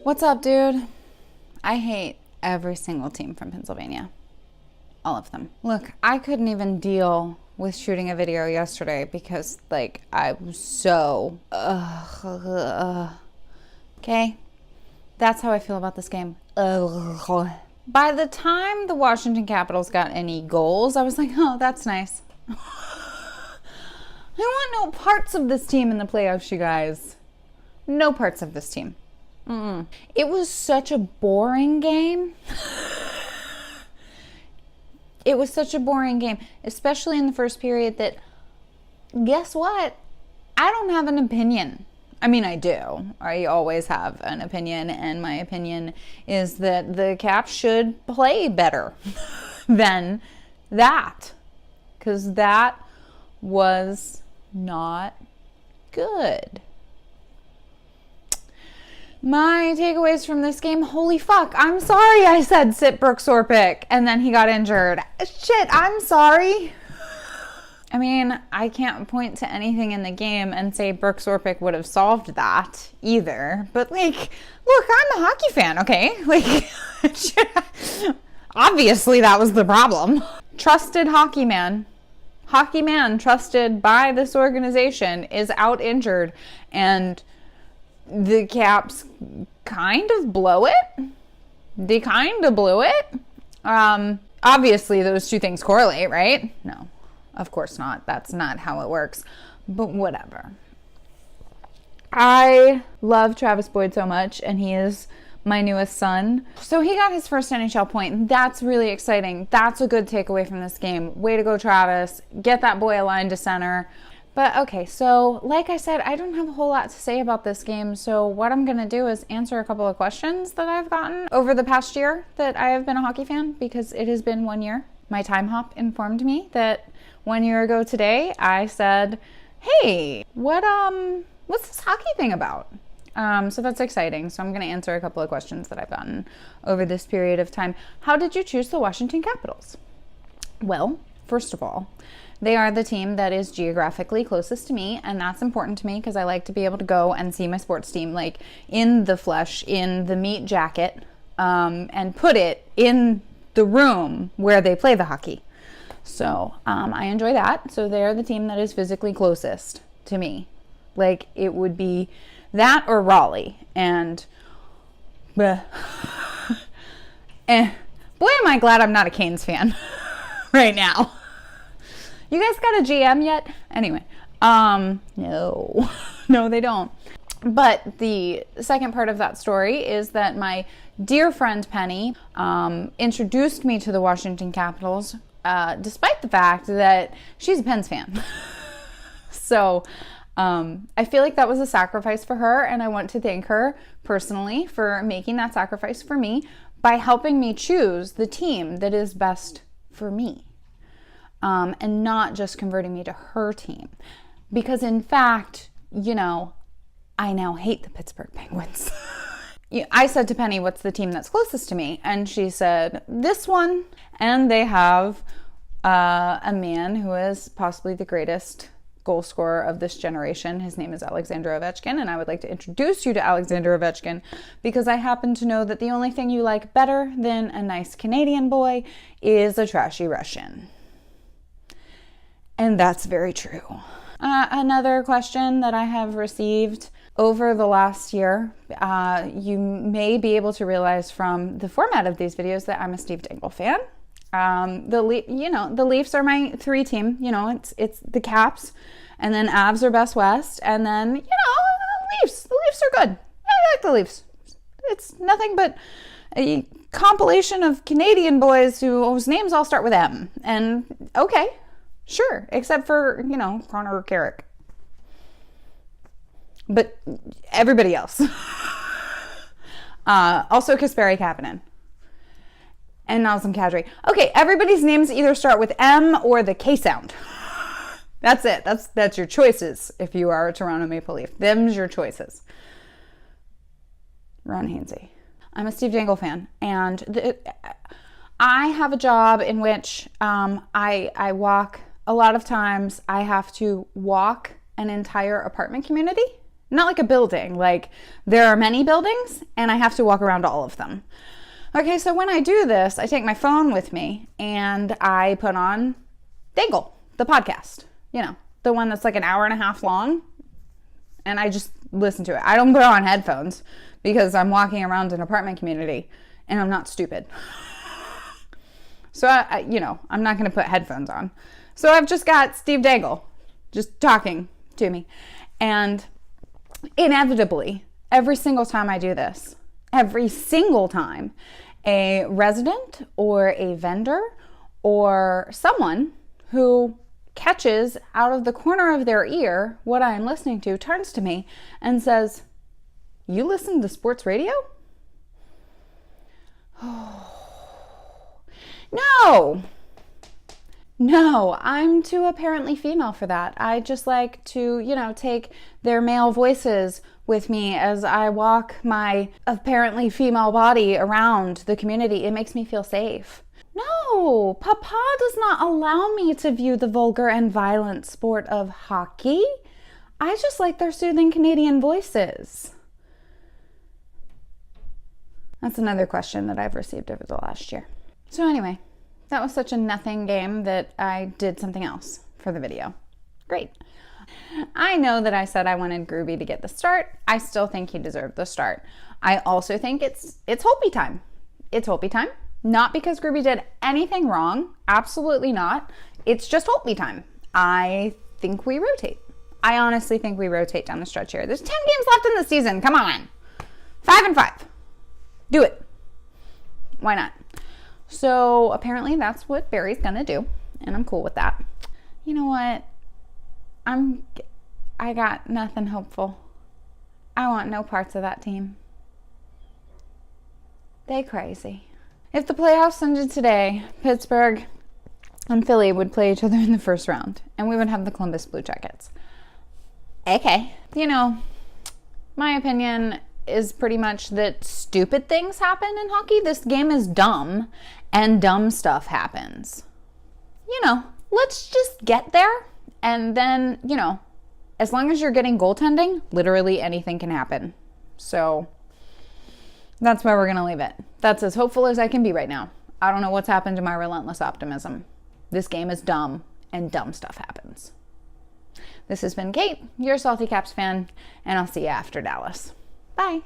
What's up, dude? I hate every single team from Pennsylvania. All of them. Look, I couldn't even deal with shooting a video yesterday because, I was so... Okay? That's how I feel about this game. By the time the Washington Capitals got any goals, I was like, oh, that's nice. I want no parts of this team in the playoffs, you guys. No parts of this team. It was such a boring game. It was such a boring game, especially in the first period, that, guess what? I don't have an opinion. I mean, I do. I always have an opinion, and my opinion is that the Caps should play better than that, because that was not good. My takeaways from this game, holy fuck, I'm sorry I said sit Brooks Orpik and then he got injured. Shit, I'm sorry. I mean, I can't point to anything in the game and say Brooks Orpik would have solved that either. But, look, I'm a hockey fan, okay? Obviously that was the problem. Trusted hockey man trusted by this organization is out injured, and the Caps kind of blow it. They kind of blew it. Obviously, those two things correlate, right? No, of course not. That's not how it works. But whatever. I love Travis Boyd so much, and he is my newest son. So he got his first NHL point. That's really exciting. That's a good takeaway from this game. Way to go, Travis. Get that boy aligned to center. But okay, so like I said, I don't have a whole lot to say about this game. So what I'm going to do is answer a couple of questions that I've gotten over the past year that I have been a hockey fan, because it has been 1 year. My time hop informed me that 1 year ago today, I said, hey, what's this hockey thing about? So that's exciting. So I'm going to answer a couple of questions that I've gotten over this period of time. How did you choose the Washington Capitals? Well, first of all, they are the team that is geographically closest to me, and that's important to me because I like to be able to go and see my sports team, in the flesh, in the meat jacket, and put it in the room where they play the hockey. So I enjoy that. So they're the team that is physically closest to me. It would be that or Raleigh, and boy, am I glad I'm not a Canes fan right now. You guys got a GM yet? Anyway, no, they don't. But the second part of that story is that my dear friend Penny introduced me to the Washington Capitals, despite the fact that she's a Pens fan. So I feel like that was a sacrifice for her, and I want to thank her personally for making that sacrifice for me by helping me choose the team that is best for me. And not just converting me to her team. Because in fact, I now hate the Pittsburgh Penguins. I said to Penny, what's the team that's closest to me? And she said, this one. And they have a man who is possibly the greatest goal scorer of this generation. His name is Alexander Ovechkin, and I would like to introduce you to Alexander Ovechkin because I happen to know that the only thing you like better than a nice Canadian boy is a trashy Russian. And that's very true. Another question that I have received over the last year, you may be able to realize from the format of these videos that I'm a Steve Dangle fan. The Leafs are my three team. It's the Caps, and then Avs are Best West, and then the Leafs. The Leafs are good. I like the Leafs. It's nothing but a compilation of Canadian boys whose names all start with M. And okay. Sure, except for, Connor Carrick. But everybody else. Also Kasperi Kapanen. And Nazem Kadri. Okay, everybody's names either start with M or the K sound. That's it. That's your choices if you are a Toronto Maple Leaf. Them's your choices. Ron Hainsey. I'm a Steve Dangle fan. And I have a job in which I walk. A lot of times I have to walk an entire apartment community. Not like a building, like there are many buildings and I have to walk around all of them. Okay, so when I do this, I take my phone with me and I put on Dangle, the podcast, the one that's like an hour and a half long, and I just listen to it. I don't put on headphones because I'm walking around an apartment community and I'm not stupid. So, I'm not going to put headphones on. So I've just got Steve Dangle just talking to me. And inevitably, every single time I do this, every single time, a resident or a vendor or someone who catches out of the corner of their ear what I am listening to turns to me and says, "You listen to sports radio?" No, I'm too apparently female for that. I just like to, take their male voices with me as I walk my apparently female body around the community. It makes me feel safe. No, Papa does not allow me to view the vulgar and violent sport of hockey. I just like their soothing Canadian voices. That's another question that I've received over the last year. So anyway, that was such a nothing game that I did something else for the video. Great. I know that I said I wanted Groovy to get the start. I still think he deserved the start. I also think it's Holtby time. It's Holtby time. Not because Groovy did anything wrong. Absolutely not. It's just Holtby time. I think we rotate. I honestly think we rotate down the stretch here. There's 10 games left in the season. Come on. 5-5. Do it. Why not? So apparently that's what Barry's gonna do, and I'm cool with that. You know what? I got nothing hopeful. I want no parts of that team. They crazy. If the playoffs ended today, Pittsburgh and Philly would play each other in the first round, and we would have the Columbus Blue Jackets. Okay. My opinion is pretty much that stupid things happen in hockey. This game is dumb, and dumb stuff happens. Let's just get there, and then, as long as you're getting goaltending, literally anything can happen. So that's where we're going to leave it. That's as hopeful as I can be right now. I don't know what's happened to my relentless optimism. This game is dumb, and dumb stuff happens. This has been Kate, your Salty Caps fan, and I'll see you after Dallas. Bye.